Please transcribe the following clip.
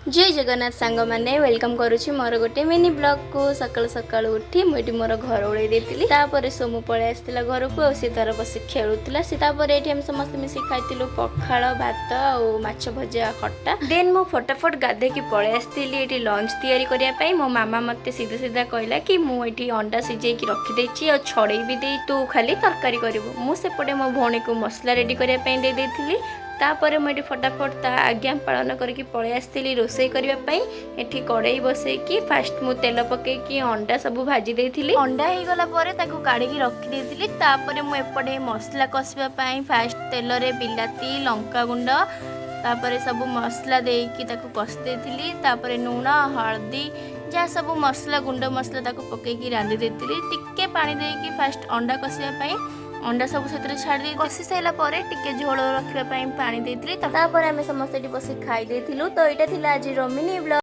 जय जगन्नाथ सांग मैंने वेलकम करुच्ची मोर गोटे मिनी ब्लॉग को सकाल सकाल उठी मुझे मोर घर उड़े देती सोमु पलि आसला घर को सी तार बस खेलुला ये आम समस्त मिसी खाई पखाड़ भात और माछ भजा खट्टा देन मु फटाफट गाधे की पलि आसती लंच तैयारी करने मो मामा मत सीधा सीधा कहला कि मुझे अंडा सिझे रखीदे और छड़े भी दे तू खाली तरकारी करू मुझे मो भौणी को मसला रेडी करने दे देती तापर मुझे फटाफट ता आज्ञा पालन करके पलि आसती रोषे करने एठी कड़ाई बसैकी फास्ट मु तेल पकईकी अंडा सब भाजी देथिली अंडा हो गला परे ताकू काढ़ी रखी देथिली तापर मु एपटे मसला कषिबा पई फास्ट तेल रे बिलाती लंका गुंड तापर सब मसला देकी ताकू कषि देथिली तापर लूण हल्दी जहाँ सब मसला गुंड मसला ताकू पकईकी रांधि देथिली टिके पानी देकी फास्ट अंडा कषिबा पई अंडा सब से छाड़ी कषि सारा टिके झोल रखापी पानी देती तापर आम समस्त बस खाई तो यहाँ आज मिनी ब्लॉग।